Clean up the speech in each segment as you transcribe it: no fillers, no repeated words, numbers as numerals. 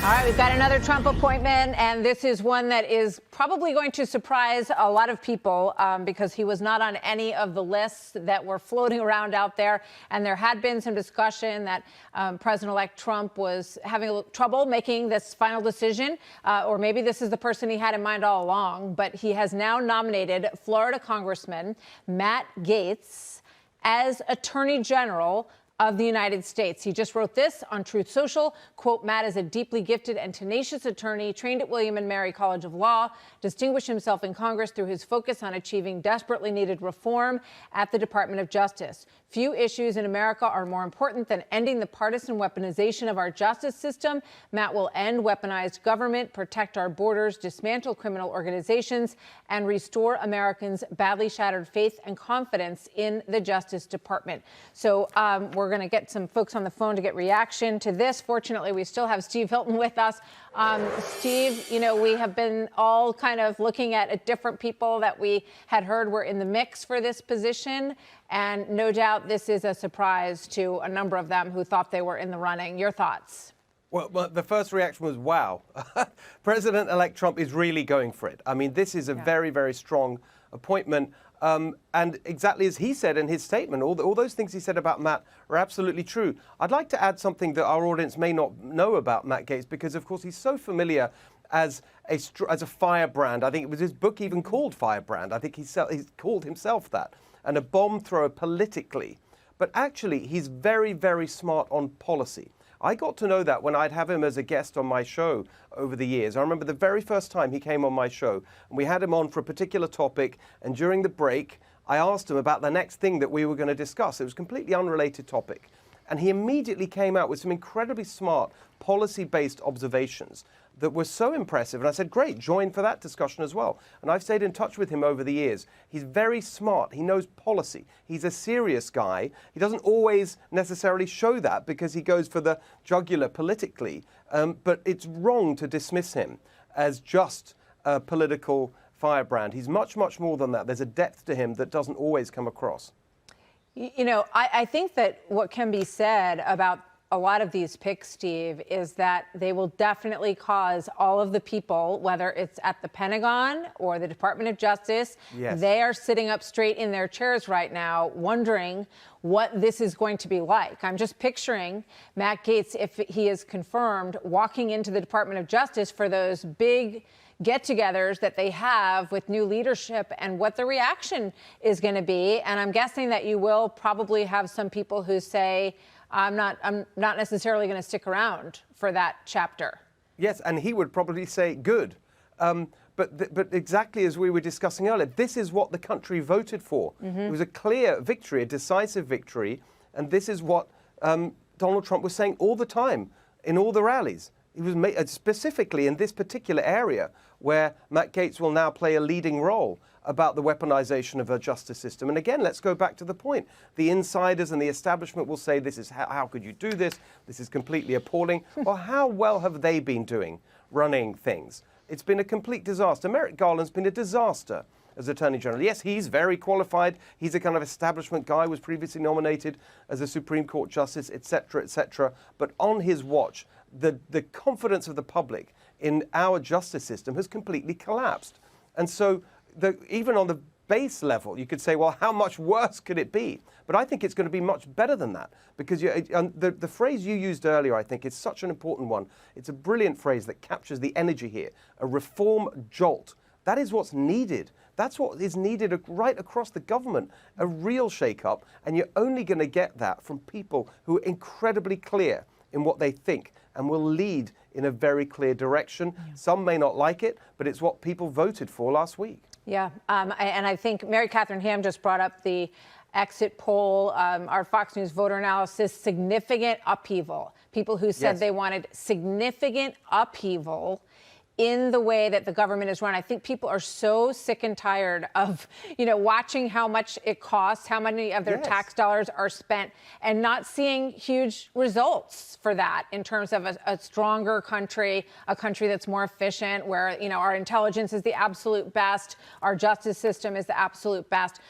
All right, we've got another Trump appointment, and this is one that is probably going to surprise a lot of people because he was not on any of the lists that were floating around out there. And there had been some discussion that President-elect Trump was having a little trouble making this final decision, or maybe this is the person he had in mind all along. But he has now nominated Florida Congressman Matt Gaetz as Attorney General of the United States. He just wrote this on Truth Social, quote, Matt is a deeply gifted and tenacious attorney, trained at William and Mary College of Law, distinguished himself in Congress through his focus on achieving desperately needed reform at the Department of Justice. Few issues in America are more important than ending the partisan weaponization of our justice system. Matt will end weaponized government, protect our borders, dismantle criminal organizations, and restore Americans' badly shattered faith and confidence in the Justice Department. So we're going to get some folks on the phone to get reaction to this. Fortunately, we still have Steve Hilton with us. Steve, you know, we have been all kind of looking at different people that we had heard were in the mix for this position. And no doubt this is a surprise to a number of them who thought they were in the running. Your thoughts? Well, the first reaction was, wow, President-elect Trump is really going for it. I mean, this is a very, very strong appointment. And exactly as he said in his statement, all those things he said about Matt are absolutely true. I'd like to add something that our audience may not know about Matt Gaetz, because, of course, he's so familiar as a firebrand. I think it was his book even called Firebrand. I think he's called himself that, and a bomb thrower politically. But actually, he's very, very smart on policy. I got to know that when I'd have him as a guest on my show over the years. I remember the very first time he came on my show, and we had him on for a particular topic, and during the break, I asked him about the next thing that we were going to discuss. It was a completely unrelated topic. And he immediately came out with some incredibly smart policy-based observations that were so impressive. And I said, great, join for that discussion as well. And I've stayed in touch with him over the years. He's very smart. He knows policy. He's a serious guy. He doesn't always necessarily show that because he goes for the jugular politically. But it's wrong to dismiss him as just a political firebrand. He's much, much more than that. There's a depth to him that doesn't always come across. You know, I think that what can be said about a lot of these picks, Steve, is that they will definitely cause all of the people, whether it's at the Pentagon or the Department of Justice, they are sitting up straight in their chairs right now wondering what this is going to be like. I'm just picturing Matt Gaetz, if he is confirmed, walking into the Department of Justice for those big get-togethers that they have with new leadership and what the reaction is going to be. And I'm guessing that you will probably have some people who say, I'm not necessarily going to stick around for that chapter. Yes, and he would probably say, good. But exactly as we were discussing earlier, this is what the country voted for. It was a clear victory, a decisive victory. And this is what Donald Trump was saying all the time in all the rallies. He was specifically in this particular area where Matt Gaetz will now play a leading role about the weaponization of our justice system. And again, let's go back to the point. The insiders and the establishment will say, this is how could you do this? This is completely appalling. Well, how well have they been doing running things? It's been a complete disaster. Merrick Garland's been a disaster as Attorney General. Yes, he's very qualified. He's a kind of establishment guy, was previously nominated as a Supreme Court justice, et cetera, et cetera. But on his watch, the confidence of the public in our justice system has completely collapsed. And so even on the base level, you could say, well, how much worse could it be? But I think it's going to be much better than that, because the phrase you used earlier, I think, is such an important one. It's a brilliant phrase that captures the energy here, a reform jolt. That is what's needed. That's what is needed right across the government, a real shake-up. And you're only going to get that from people who are incredibly clear in what they think and will lead in a very clear direction. Some may not like it, but it's what people voted for last week. Yeah, and I think Mary Catherine Ham just brought up the exit poll, our Fox News voter analysis, significant upheaval. People who said they wanted significant upheaval in the way that the government is run. I think people are so sick and tired of, watching how much it costs, how many of their tax dollars are spent, and not seeing huge results for that in terms of a stronger country, a country that's more efficient, where, our intelligence is the absolute best, our justice system is the absolute best.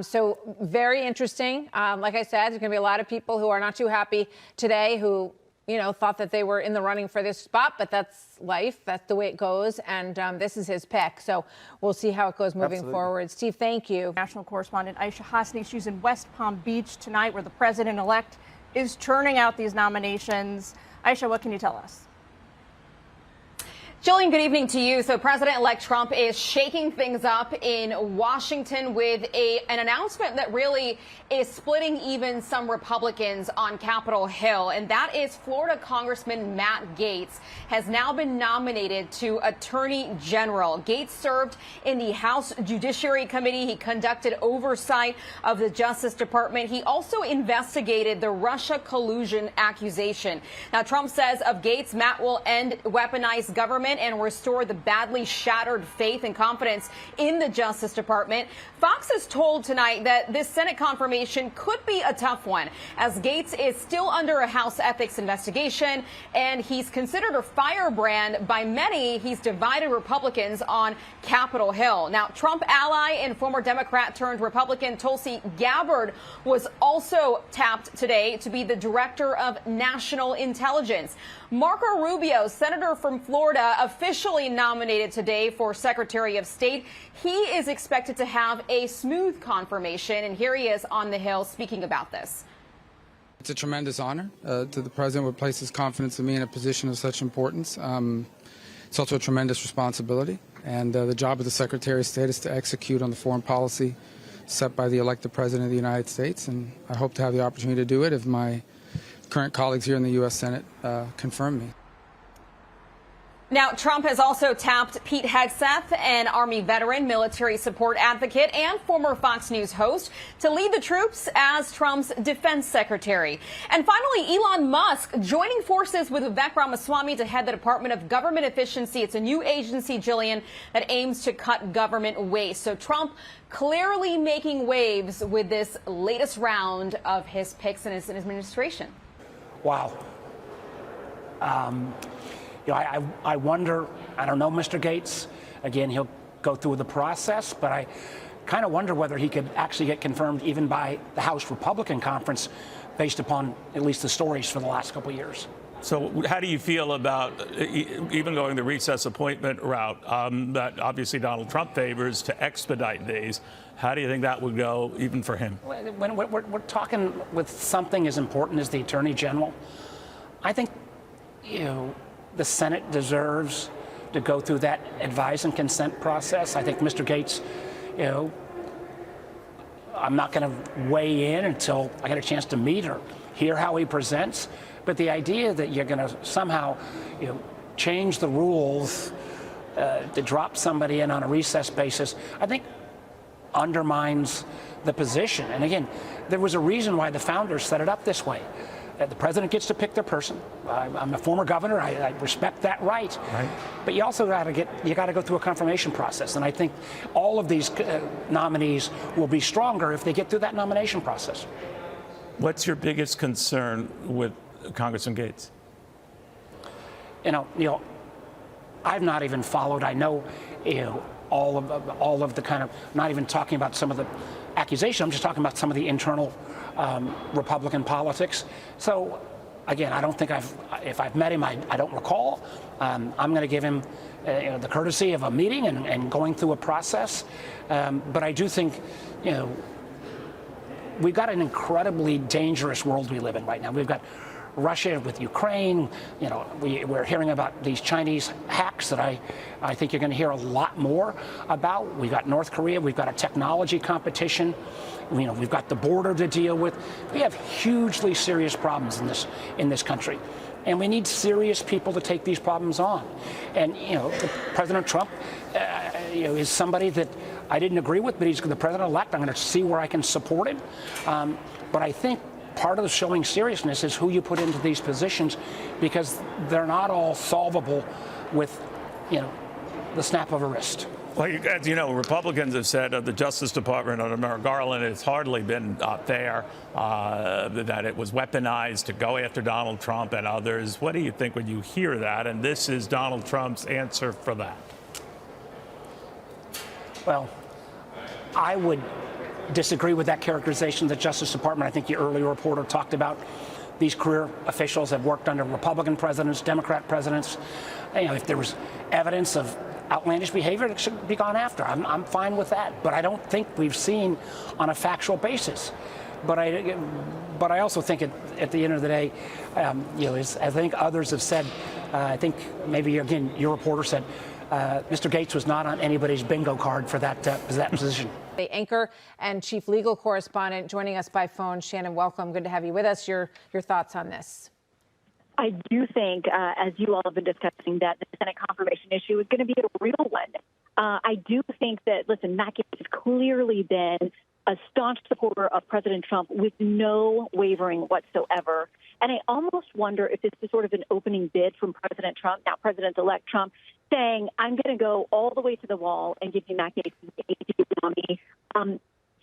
So very interesting. Like I said, there's going to be a lot of people who are not too happy today who thought that they were in the running for this spot, but that's life. That's the way it goes. And this is his pick. So we'll see how it goes moving forward. Steve, thank you. National correspondent Aisha Hasni, she's in West Palm Beach tonight, where the president-elect is churning out these nominations. Aisha, what can you tell us? Jillian, good evening to you. So President-elect Trump is shaking things up in Washington with an announcement that really is splitting even some Republicans on Capitol Hill. And that is Florida Congressman Matt Gaetz has now been nominated to Attorney General. Gaetz served in the House Judiciary Committee. He conducted oversight of the Justice Department. He also investigated the Russia collusion accusation. Now, Trump says of Gaetz, Matt will end weaponized government and restore the badly shattered faith and confidence in the Justice Department. Fox is told tonight that this Senate confirmation could be a tough one, as Gaetz is still under a House ethics investigation, and he's considered a firebrand by many. He's divided Republicans on Capitol Hill. Now, Trump ally and former Democrat turned Republican Tulsi Gabbard was also tapped today to be the director of national intelligence. Marco Rubio, senator from Florida, officially nominated today for Secretary of State. He is expected to have a smooth confirmation, and here he is on the Hill speaking about this. It's a tremendous honor to the president would place his confidence in me in a position of such importance. It's also a tremendous responsibility, and the job of the Secretary of State is to execute on the foreign policy set by the elected president of the United States, and I hope to have the opportunity to do it if my current colleagues here in the U.S. Senate confirm me. Now, Trump has also tapped Pete Hegseth, an Army veteran, military support advocate, and former Fox News host, to lead the troops as Trump's defense secretary. And finally, Elon Musk joining forces with Vivek Ramaswamy to head the Department of Government Efficiency. It's a new agency, Jillian, that aims to cut government waste. So Trump clearly making waves with this latest round of his picks in his administration. Wow. I wonder, I don't know Mr. Gaetz. Again, he'll go through the process, but I kind of wonder whether he could actually get confirmed even by the House Republican Conference based upon at least the stories for the last couple of years. So how do you feel about even going the recess appointment route that obviously Donald Trump favors to expedite these? How do you think that would go even for him? When we're talking with something as important as the Attorney General, I think, the Senate deserves to go through that advise and consent process. I think Mr. Gaetz, I'm not going to weigh in until I get a chance to meet or hear how he presents. But the idea that you're going to somehow, change the rules to drop somebody in on a recess basis, I think undermines the position. And again, there was a reason why the founders set it up this way. The president gets to pick their person. I'm a former governor. I respect that right. But you also got to go through a confirmation process. And I think all of these nominees will be stronger if they get through that nomination process. What's your biggest concern with Congressman Gaetz? I've not even followed. I know, all of the kind of, not even talking about some of the accusations. I'm just talking about some of the internal Republican politics. So, again, I don't think if I've met him, I don't recall. I'm going to give him the courtesy of a meeting and going through a process. But I do think, we've got an incredibly dangerous world we live in right now. We've got Russia with Ukraine. We're hearing about these Chinese hacks that I think you're going to hear a lot more about. We've got North Korea. We've got a technology competition. We've got the border to deal with. We have hugely serious problems in this country, and we need serious people to take these problems on. And President Trump, is somebody that I didn't agree with, but he's the president-elect. I'm going to see where I can support him. But I think part of the showing seriousness is who you put into these positions, because they're not all solvable with, the snap of a wrist. Well, as you know, Republicans have said the Justice Department under Merrick Garland has hardly been fair, that it was weaponized to go after Donald Trump and others. What do you think when you hear that? And this is Donald Trump's answer for that. Well, I would disagree with that characterization of the Justice Department. I think your earlier reporter talked about these career officials have worked under Republican presidents, Democrat presidents. If there was evidence of outlandish behavior, it should be gone after. I'm fine with that. But I don't think we've seen on a factual basis. But I also think at the end of the day, as I think others have said, I think maybe, again, your reporter said, Mr. Gaetz was not on anybody's bingo card for that position. The anchor and chief legal correspondent joining us by phone. Shannon, welcome. Good to have you with us. Your thoughts on this? I do think, as you all have been discussing, that the Senate confirmation issue is going to be a real one. I do think that, listen, Matt Gaetz has clearly been a staunch supporter of President Trump with no wavering whatsoever. And I almost wonder if this is sort of an opening bid from President Trump, now President-elect Trump, saying, I'm going to go all the way to the wall and give you Matt Gaetz' nominee,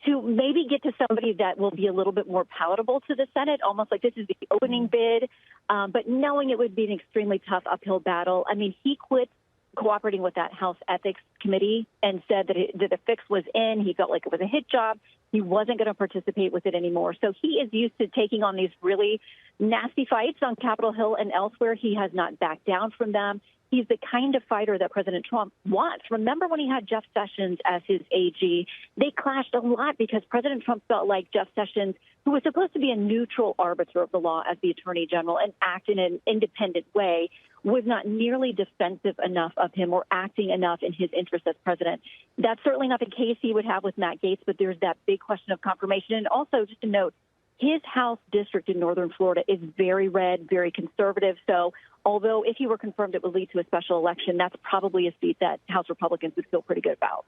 to maybe get to somebody that will be a little bit more palatable to the Senate, almost like this is the opening bid, but knowing it would be an extremely tough uphill battle. I mean, he quit cooperating with that House Ethics Committee and said that the fix was in. He felt like it was a hit job. He wasn't going to participate with it anymore. So he is used to taking on these really nasty fights on Capitol Hill and elsewhere. He has not backed down from them. He's the kind of fighter that President Trump wants. Remember when he had Jeff Sessions as his AG? They clashed a lot because President Trump felt like Jeff Sessions, who was supposed to be a neutral arbiter of the law as the Attorney General and act in an independent way, was not nearly defensive enough of him or acting enough in his interest as president. That's certainly not the case he would have with Matt Gaetz, but there's that big question of confirmation. And also, just to note, his House district in northern Florida is very red, very conservative. So although if he were confirmed it would lead to a special election, that's probably a seat that House Republicans would feel pretty good about.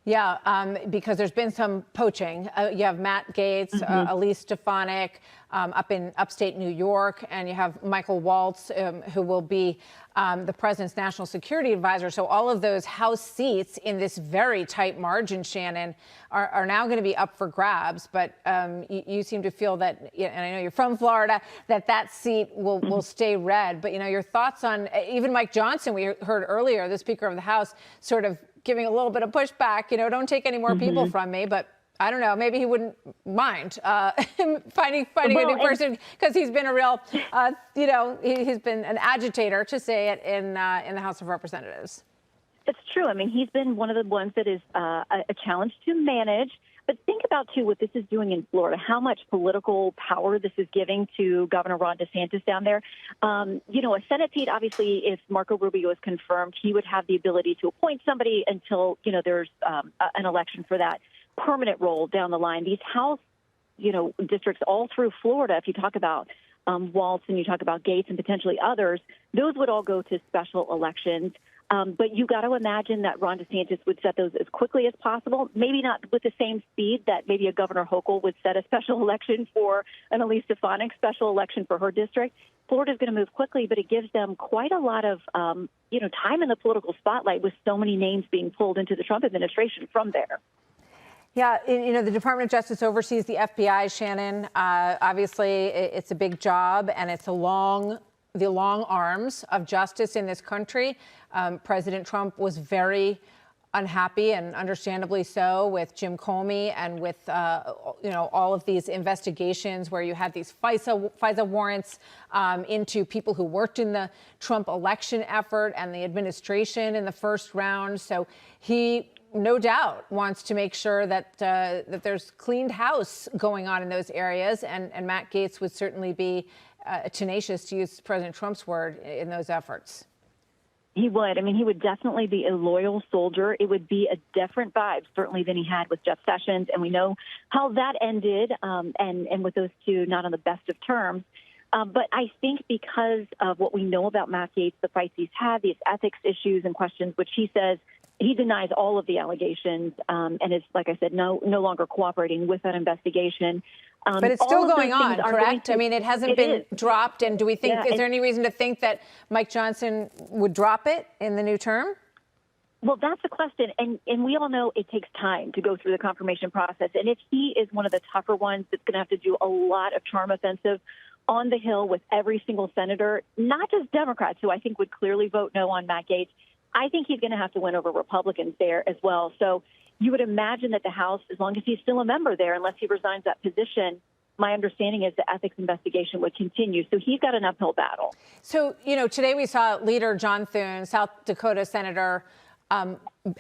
Yeah, because there's been some poaching. You have Matt Gaetz, Elise Stefanik up in upstate New York, and you have Michael Waltz, who will be the president's national security advisor. So all of those House seats in this very tight margin, Shannon, are now going to be up for grabs. But you seem to feel that, and I know you're from Florida, that seat will stay red. But, your thoughts on even Mike Johnson, we heard earlier, the Speaker of the House, sort of giving a little bit of pushback, don't take any more people from me, but I don't know, maybe he wouldn't mind finding a new person because he's been a real, he's been an agitator, to say it, in the House of Representatives. It's true. I mean, he's been one of the ones that is a challenge to manage. But think about, too, what this is doing in Florida, how much political power this is giving to Governor Ron DeSantis down there. A Senate seat, obviously, if Marco Rubio is confirmed, he would have the ability to appoint somebody until, there's an election for that permanent role down the line. These House, districts all through Florida, if you talk about Waltz and you talk about Gaetz and potentially others, those would all go to special elections. But you got to imagine that Ron DeSantis would set those as quickly as possible, maybe not with the same speed that maybe a Governor Hochul would set a special election for an Elise Stefanik special election for her district. Florida's going to move quickly, but it gives them quite a lot of, time in the political spotlight with so many names being pulled into the Trump administration from there. Yeah, the Department of Justice oversees the FBI, Shannon. Obviously, it's a big job, and it's the long arms of justice in this country. President Trump was very unhappy, and understandably so, with Jim Comey and with all of these investigations where you had these FISA warrants into people who worked in the Trump election effort and the administration in the first round. So he no doubt wants to make sure that there's cleaned house going on in those areas, and Matt Gaetz would certainly be tenacious, to use President Trump's word, in those efforts. He would. I mean, he would definitely be a loyal soldier. It would be a different vibe, certainly, than he had with Jeff Sessions. And we know how that ended, and with those two not on the best of terms. But I think because of what we know about Matt Gaetz, the fights he's had, these ethics issues and questions, which he says he denies all of the allegations and is, like I said, no longer cooperating with that investigation. But it's still going on, correct? I mean, it hasn't been dropped. And do we think, is there any reason to think that Mike Johnson would drop it in the new term? Well, that's the question. And we all know it takes time to go through the confirmation process. And if he is one of the tougher ones that's going to have to do a lot of charm offensive on the Hill with every single senator, not just Democrats, who I think would clearly vote no on Matt Gaetz, I think he's going to have to win over Republicans there as well. So you would imagine that the House, as long as he's still a member there, unless he resigns that position, my understanding is the ethics investigation would continue. So he's got an uphill battle. So, today we saw Leader John Thune, South Dakota Senator,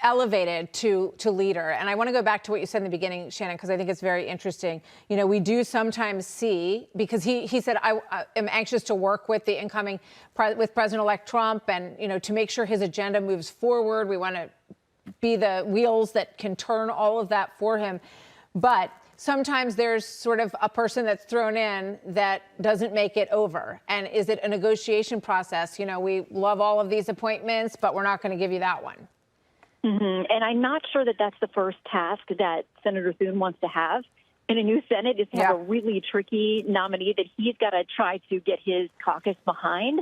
elevated to leader. And I want to go back to what you said in the beginning, Shannon, because I think it's very interesting. We do sometimes see, because he said, I am anxious to work with the incoming, with President-elect Trump and, to make sure his agenda moves forward. We want to be the wheels that can turn all of that for him. But sometimes there's sort of a person that's thrown in that doesn't make it over. And is it a negotiation process? We love all of these appointments, but we're not going to give you that one. Mm-hmm. And I'm not sure that that's the first task that Senator Thune wants to have in a new Senate, is to have a really tricky nominee that he's got to try to get his caucus behind.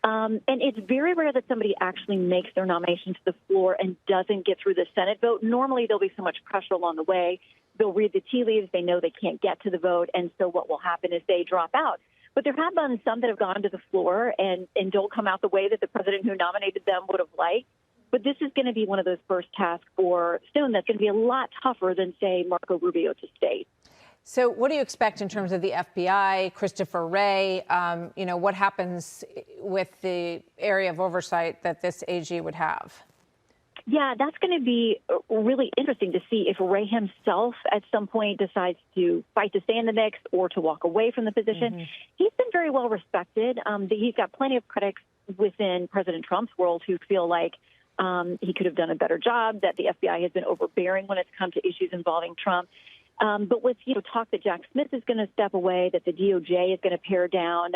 And it's very rare that somebody actually makes their nomination to the floor and doesn't get through the Senate vote. Normally, there'll be so much pressure along the way. They'll read the tea leaves. They know they can't get to the vote. And so what will happen is they drop out. But there have been some that have gone to the floor and don't come out the way that the president who nominated them would have liked. But this is going to be one of those first tasks for Stone that's going to be a lot tougher than, say, Marco Rubio to state. So what do you expect in terms of the FBI, Christopher Wray? What happens with the area of oversight that this AG would have? Yeah, that's going to be really interesting to see if Wray himself at some point decides to fight to stay in the mix or to walk away from the position. Mm-hmm. He's been very well respected. He's got plenty of critics within President Trump's world who feel like he could have done a better job, that the FBI has been overbearing when it's come to issues involving Trump. But with, talk that Jack Smith is going to step away, that the DOJ is going to pare down,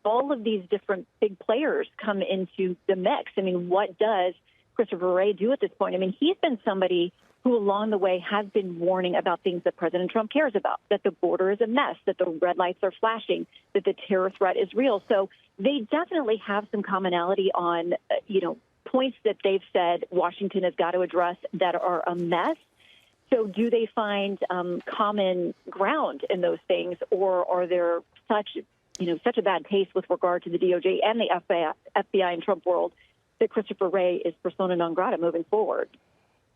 all of these different big players come into the mix. What does Christopher Wray do at this point? He's been somebody who along the way has been warning about things that President Trump cares about, that the border is a mess, that the red lights are flashing, that the terror threat is real. So they definitely have some commonality on, points that they've said Washington has got to address that are a mess. So do they find common ground in those things, or are there such a bad taste with regard to the DOJ and the FBI and Trump world that Christopher Wray is persona non grata moving forward?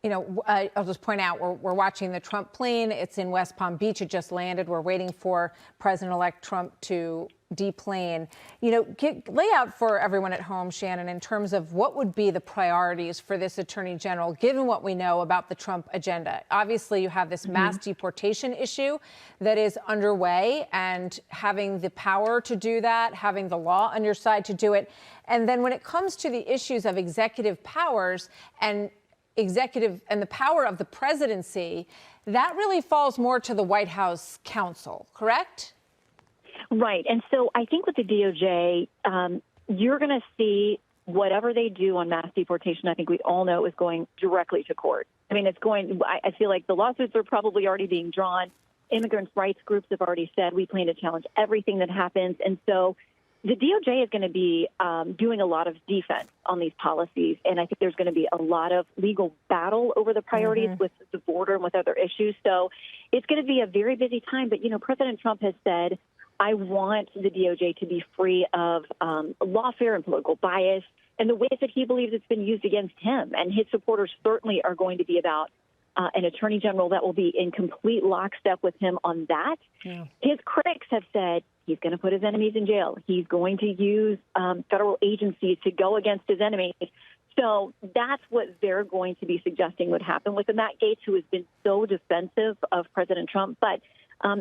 I'll just point out, we're watching the Trump plane. It's in West Palm Beach. It just landed. We're waiting for President-elect Trump to deplane. Lay out for everyone at home, Shannon, in terms of what would be the priorities for this attorney general, given what we know about the Trump agenda. Obviously, you have this mass deportation issue that is underway, and having the power to do that, having the law on your side to do it. And then when it comes to the issues of executive powers and the power of the presidency, that really falls more to the White House counsel, correct? Right. And so I think with the DOJ, you're going to see whatever they do on mass deportation, I think we all know is going directly to court. I feel like the lawsuits are probably already being drawn. Immigrants' rights groups have already said we plan to challenge everything that happens. And so the DOJ is going to be doing a lot of defense on these policies, and I think there's going to be a lot of legal battle over the priorities with the border and with other issues. So it's going to be a very busy time. But, President Trump has said, I want the DOJ to be free of lawfare and political bias and the ways that he believes it's been used against him. And his supporters certainly are going to be about an attorney general that will be in complete lockstep with him on that. Yeah. His critics have said he's going to put his enemies in jail. He's going to use federal agencies to go against his enemies. So that's what they're going to be suggesting would happen with Matt Gaetz, who has been so defensive of President Trump. But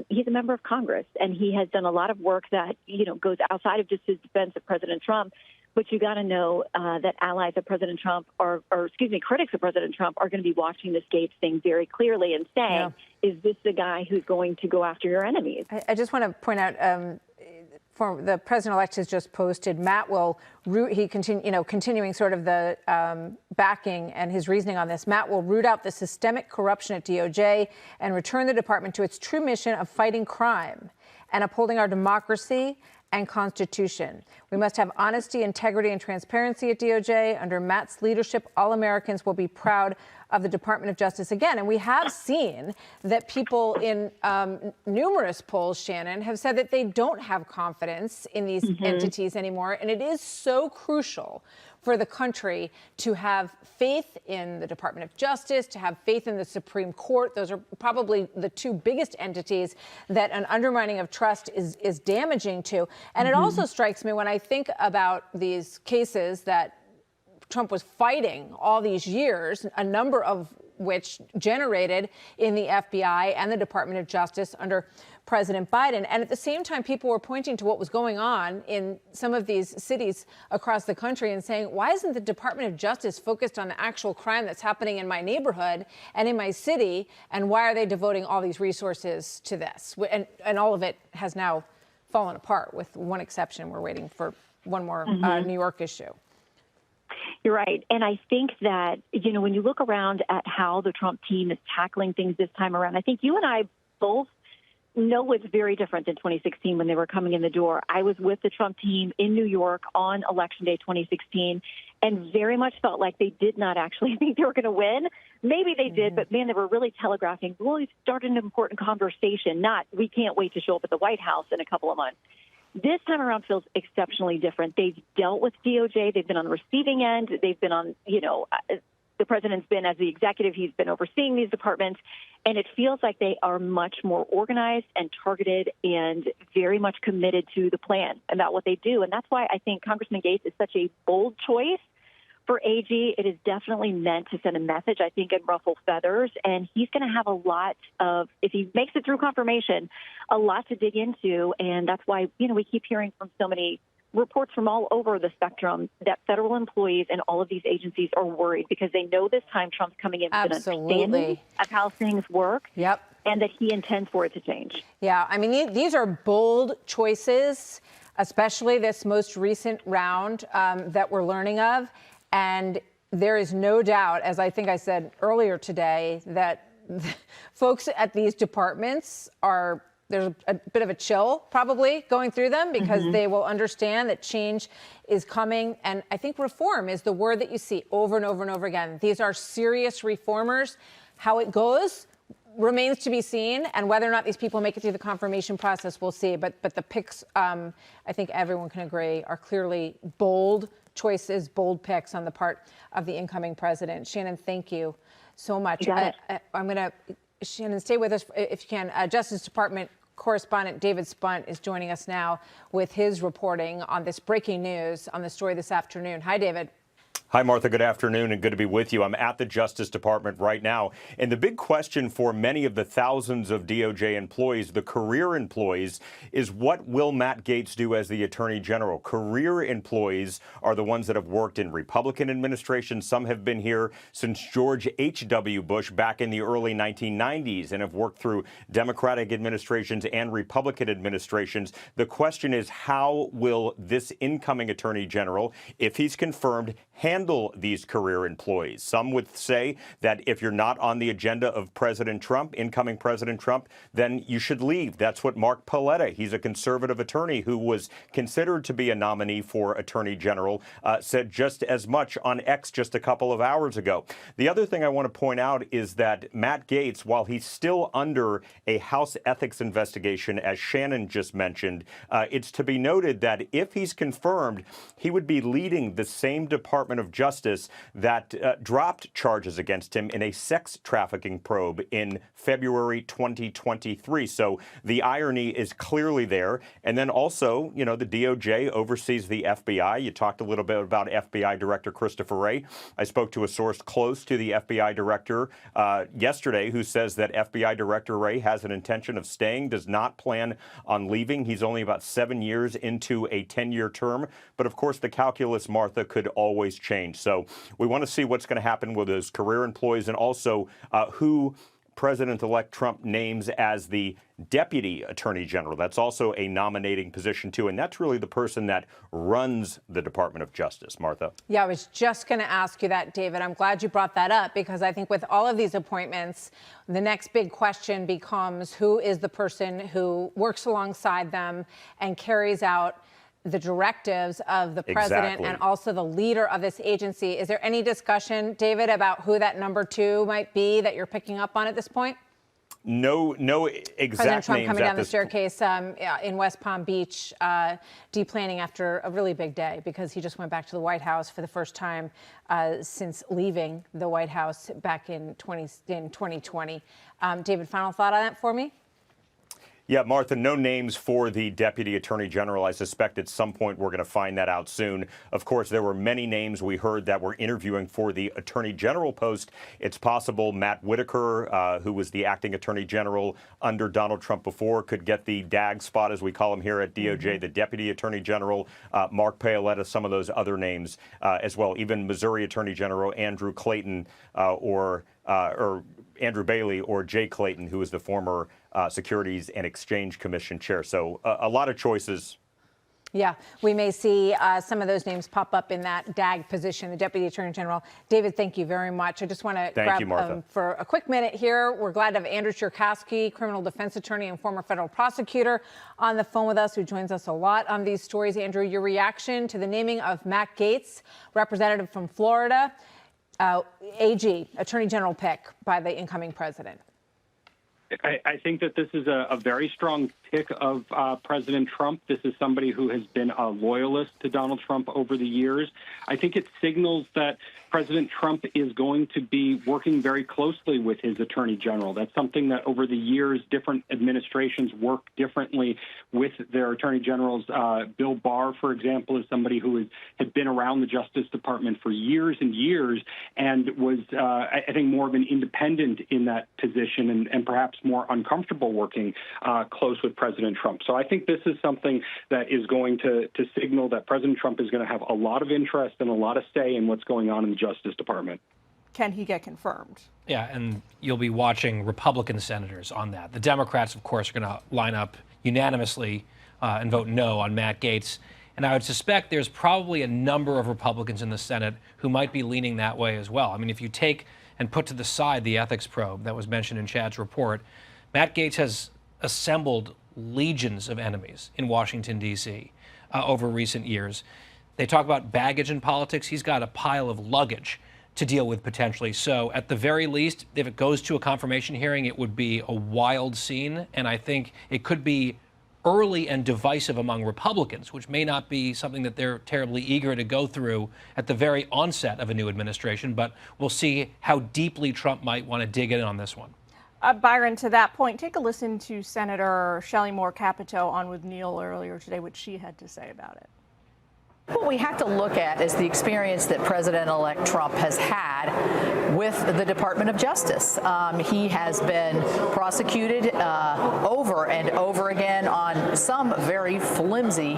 he's a member of Congress, and he has done a lot of work that, goes outside of just his defense of President Trump. But you got to know that allies of President Trump critics of President Trump are going to be watching this Gaetz thing very clearly and saying, is this the guy who's going to go after your enemies? I just want to point out, the president-elect has just posted, Matt will continuing sort of the backing and his reasoning on this. Matt will root out the systemic corruption at DOJ and return the department to its true mission of fighting crime and upholding our democracy and Constitution. We must have honesty, integrity, and transparency at DOJ. Under Matt's leadership, all Americans will be proud of the Department of Justice again. And we have seen that people in numerous polls, Shannon, have said that they don't have confidence in these entities anymore. And it is so crucial for the country to have faith in the Department of Justice, to have faith in the Supreme Court. Those are probably the two biggest entities that an undermining of trust is damaging to. And it also strikes me when I think about these cases that Trump was fighting all these years, a number of which generated in the FBI and the Department of Justice under President Biden. And at the same time, people were pointing to what was going on in some of these cities across the country and saying, why isn't the Department of Justice focused on the actual crime that's happening in my neighborhood and in my city? And why are they devoting all these resources to this? And all of it has now fallen apart, with one exception. We're waiting for one more New York issue. You're right. And I think that, you know, when you look around at how the Trump team is tackling things this time around, I think you and I both know it's very different than 2016 when they were coming in the door. I was with the Trump team in New York on Election Day 2016 and very much felt like they did not actually think they were going to win. Maybe they did, but man, they were really telegraphing, well, we've started an important conversation, not we can't wait to show up at the White House in a couple of months. This time around feels exceptionally different. They've dealt with DOJ. They've been on the receiving end. They've been on, you know, the president's been, as the executive, he's been overseeing these departments. And it feels like they are much more organized and targeted and very much committed to the plan about what they do. And that's why I think Congressman Gaetz is such a bold choice for AG. It is definitely meant to send a message, I think, and ruffle feathers. And he's going to have a lot of, if he makes it through confirmation, a lot to dig into. And that's why, you know, we keep hearing from so many reports from all over the spectrum that federal employees and all of these agencies are worried because they know this time Trump's coming in with an understanding of how things work. Yep. And that he intends for it to change. Yeah, I mean, these are bold choices, especially this most recent round that we're learning of. And there is no doubt, as I think I said earlier today, that folks at these departments there's a bit of a chill probably going through them because they will understand that change is coming. And I think reform is the word that you see over and over and over again. These are serious reformers. How it goes remains to be seen, and whether or not these people make it through the confirmation process, we'll see. But the picks, I think everyone can agree, are clearly bold choices, bold picks on the part of the incoming president. Shannon, thank you so much. I'm going to, Shannon, stay with us if you can. Justice Department correspondent David Spunt is joining us now with his reporting on this breaking news on the story this afternoon. Hi, David. Hi, Martha. Good afternoon and good to be with you. I'm at the Justice Department right now. And the big question for many of the thousands of DOJ employees, the career employees, is what will Matt Gaetz do as the Attorney General? Career employees are the ones that have worked in Republican administrations. Some have been here since George H.W. Bush back in the early 1990s and have worked through Democratic administrations and Republican administrations. The question is, how will this incoming Attorney General, if he's confirmed, handle these career employees? Some would say that if you're not on the agenda of President Trump, incoming President Trump, then you should leave. That's what Mark Paletta, he's a conservative attorney who was considered to be a nominee for Attorney General, said just as much on X just a couple of hours ago. The other thing I want to point out is that Matt Gaetz, while he's still under a House ethics investigation, as Shannon just mentioned, it's to be noted that if he's confirmed, he would be leading the same Department of Justice that dropped charges against him in a sex trafficking probe in February 2023. So the irony is clearly there. And then also, you know, the DOJ oversees the FBI. You talked a little bit about FBI Director Christopher Wray. I spoke to a source close to the FBI director yesterday who says that FBI Director Wray has an intention of staying, does not plan on leaving. He's only about 7 years into a 10-year term. But of course, the calculus, Martha, could always change. So we want to see what's going to happen with those career employees and also who President-elect Trump names as the Deputy Attorney General. That's also a nominating position, too. And that's really the person that runs the Department of Justice. Martha? Yeah, I was just going to ask you that, David. I'm glad you brought that up because I think with all of these appointments, the next big question becomes who is the person who works alongside them and carries out the directives of the president Exactly. and also the leader of this agency. Is there any discussion, David, about who that number 2 might be that you're picking up on at this point? No President exact Trump names coming at down the this staircase in West Palm Beach, deplaning after a really big day because he just went back to the White House for the first time since leaving the White House back in 2020. David, final thought on that for me? Yeah, Martha, no names for the Deputy Attorney General. I suspect at some point we're going to find that out soon. Of course, there were many names we heard that were interviewing for the Attorney General post. It's possible Matt Whitaker, who was the acting Attorney General under Donald Trump before, could get the DAG spot, as we call him here at DOJ, the Deputy Attorney General, Mark Paoletta, some of those other names as well. Even Missouri Attorney General Andrew Clayton or Andrew Bailey or Jay Clayton, who is the former Securities and Exchange Commission chair. So a lot of choices. Yeah, we may see some of those names pop up in that DAG position, the Deputy Attorney General. David, thank you very much. I just want to grab for a quick minute here. We're glad to have Andrew Cherkasky, criminal defense attorney and former federal prosecutor, on the phone with us, who joins us a lot on these stories. Andrew, your reaction to the naming of Matt Gaetz, representative from Florida, AG, Attorney General pick by the incoming president? I think that this is a very strong pick of President Trump. This is somebody who has been a loyalist to Donald Trump over the years. I think it signals that President Trump is going to be working very closely with his attorney general. That's something that over the years, different administrations work differently with their attorney generals. Bill Barr, for example, is somebody who had been around the Justice Department for years and years and was, I think, more of an independent in that position and perhaps more uncomfortable working close with President Trump. So I think this is something that is going to signal that President Trump is going to have a lot of interest and a lot of say in what's going on in the Justice Department. Can he get confirmed? Yeah, and you'll be watching Republican senators on that. The Democrats, of course, are going to line up unanimously and vote no on Matt Gaetz. And I would suspect there's probably a number of Republicans in the Senate who might be leaning that way as well. I mean, if you take and put to the side the ethics probe that was mentioned in Chad's report, Matt Gaetz has assembled legions of enemies in Washington, D.C. Over recent years. They talk about baggage in politics. He's got a pile of luggage to deal with potentially. So at the very least, if it goes to a confirmation hearing, it would be a wild scene. And I think it could be early and divisive among Republicans, which may not be something that they're terribly eager to go through at the very onset of a new administration. But we'll see how deeply Trump might want to dig in on this one. Byron, to that point, take a listen to Senator Shelley Moore Capito on with Neil earlier today, what she had to say about it. What we have to look at is the experience that President-elect Trump has had with the Department of Justice. He has been prosecuted over and over again on some very flimsy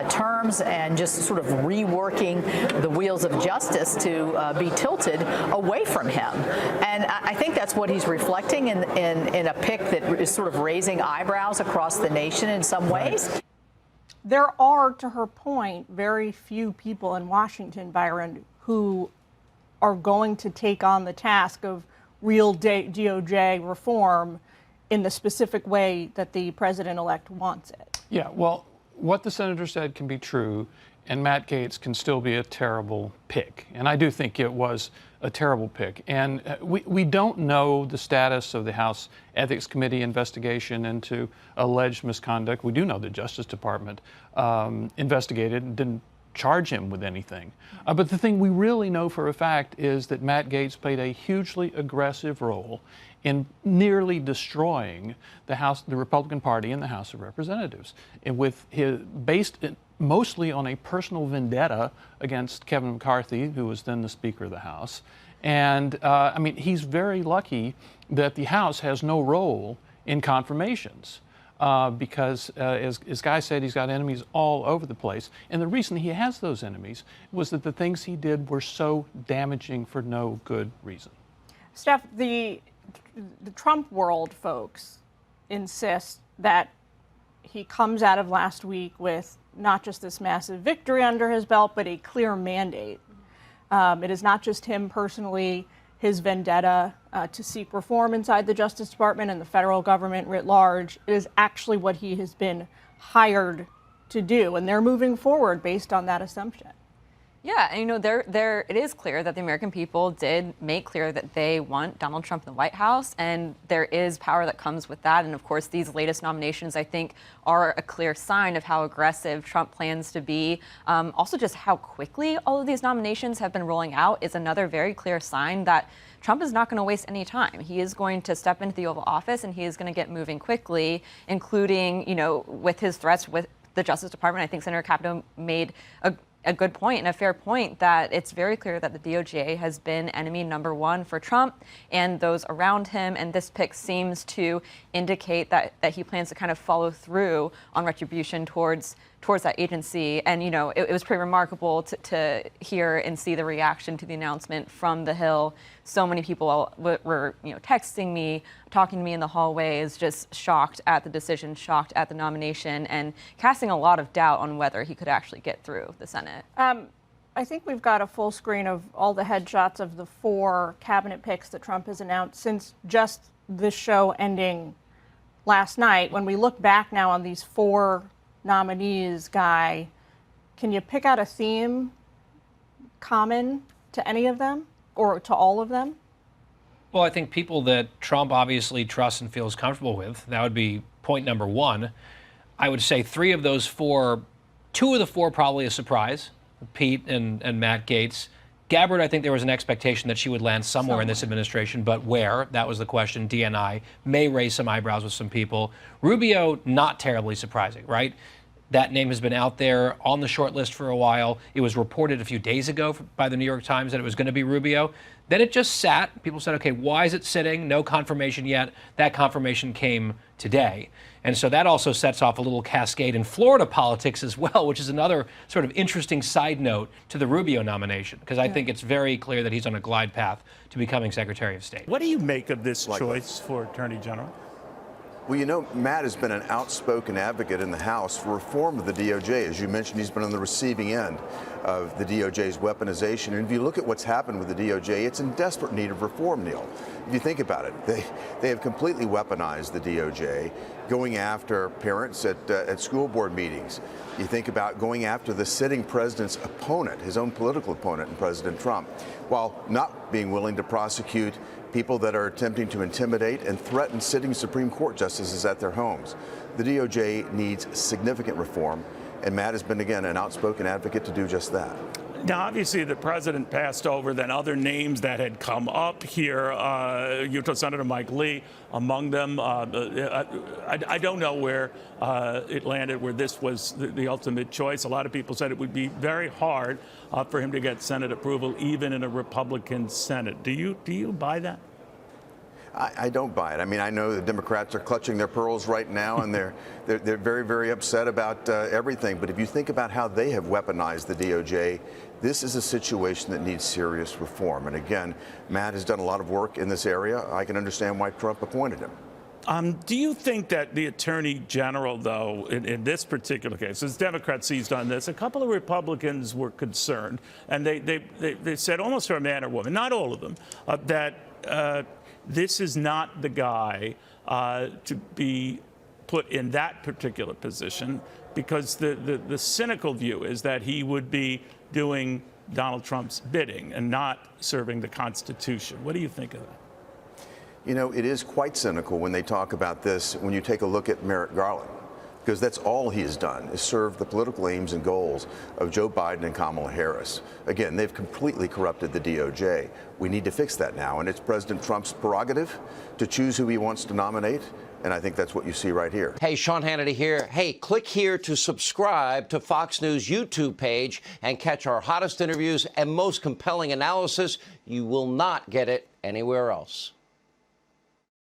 terms and just sort of reworking the wheels of justice to be tilted away from him. And I think that's what he's reflecting in a pick that is sort of raising eyebrows across the nation in some ways. There are, to her point, very few people in Washington, Byron, who are going to take on the task of real DOJ reform in the specific way that the president-elect wants it. Yeah, well, what the senator said can be true, and Matt Gaetz can still be a terrible pick. And I do think it was a terrible pick. And we don't know the status of the House Ethics Committee investigation into alleged misconduct. We do know the Justice Department investigated and didn't charge him with anything. But the thing we really know for a fact is that Matt Gaetz played a hugely aggressive role in nearly destroying the Republican Party in the House of Representatives, and with based mostly on a personal vendetta against Kevin McCarthy, who was then the Speaker of the House. And I mean, he's very lucky that the House has no role in confirmations because, as Guy said, he's got enemies all over the place. And the reason he has those enemies was that the things he did were so damaging for no good reason. Steph, the Trump world folks insist that he comes out of last week with not just this massive victory under his belt, but a clear mandate. It is not just him personally, his vendetta to seek reform inside the Justice Department and the federal government writ large. It is actually what he has been hired to do, and they're moving forward based on that assumption. Yeah, and it is clear that the American people did make clear that they want Donald Trump in the White House, and there is power that comes with that. And of course, these latest nominations, I think, are a clear sign of how aggressive Trump plans to be. Also, just how quickly all of these nominations have been rolling out is another very clear sign that Trump is not going to waste any time. He is going to step into the Oval Office, and he is going to get moving quickly, including, with his threats with the Justice Department. I think Senator Capito made a good point and a fair point that it's very clear that the DOJ has been enemy number one for Trump and those around him. And this pick seems to indicate that he plans to kind of follow through on retribution towards that agency. And, it was pretty remarkable to hear and see the reaction to the announcement from the Hill. So many people were, texting me, talking to me in the hallways, just shocked at the decision, shocked at the nomination, and casting a lot of doubt on whether he could actually get through the Senate. I think we've got a full screen of all the headshots of the 4 cabinet picks that Trump has announced since just this show ending last night. When we look back now on these 4 nominees, Guy, can you pick out a theme common to any of them or to all of them? Well, I think people that Trump obviously trusts and feels comfortable with, that would be point number 1. I would say 3 of those 4, 2 of the 4 probably a surprise, Pete and Matt Gaetz. Gabbard, I think there was an expectation that she would land somewhere in this administration, but where? That was the question. DNI may raise some eyebrows with some people. Rubio, not terribly surprising, right? That name has been out there on the short list for a while. It was reported a few days ago by the New York Times that it was going to be Rubio. Then it just sat. People said, okay, why is it sitting? No confirmation yet. That confirmation came today. And so that also sets off a little cascade in Florida politics as well, which is another sort of interesting side note to the Rubio nomination, because I think it's very clear that he's on a glide path to becoming Secretary of State. What do you make of this choice for Attorney General? Well, Matt has been an outspoken advocate in the House for reform of the DOJ. As you mentioned, he's been on the receiving end of the DOJ's weaponization. And if you look at what's happened with the DOJ, it's in desperate need of reform, Neil. If you think about it, they have completely weaponized the DOJ, going after parents at school board meetings. You think about going after the sitting president's opponent, his own political opponent, in President Trump, while not being willing to prosecute people that are attempting to intimidate and threaten sitting Supreme Court justices at their homes. The DOJ needs significant reform, and Matt has been, again, an outspoken advocate to do just that. Now, obviously, the president passed over then other names that had come up here, Utah Senator Mike Lee among them. I don't know where it landed, where this was the ultimate choice. A lot of people said it would be very hard for him to get Senate approval, even in a Republican Senate. Do you buy that? I don't buy it. I mean, I know the Democrats are clutching their pearls right now, and they're very, very upset about everything. But if you think about how they have weaponized the DOJ, this is a situation that needs serious reform. And again, Matt has done a lot of work in this area. I can understand why Trump appointed him. Do you think that the Attorney General, though, in this particular case, as Democrats seized on this, a couple of Republicans were concerned, and they said, almost for a man or woman, not all of them, that this is not the guy to be put in that particular position, because the cynical view is that he would be doing Donald Trump's bidding and not serving the Constitution. What do you think of that? You know, it is quite cynical when they talk about this, when you take a look at Merrick Garland, because that's all he has done is serve the political aims and goals of Joe Biden and Kamala Harris. Again, they've completely corrupted the DOJ. We need to fix that now, and it's President Trump's prerogative to choose who he wants to nominate, and I think that's what you see right here. Hey, Sean Hannity here. Hey, click here to subscribe to Fox News YouTube page and catch our hottest interviews and most compelling analysis. You will not get it anywhere else.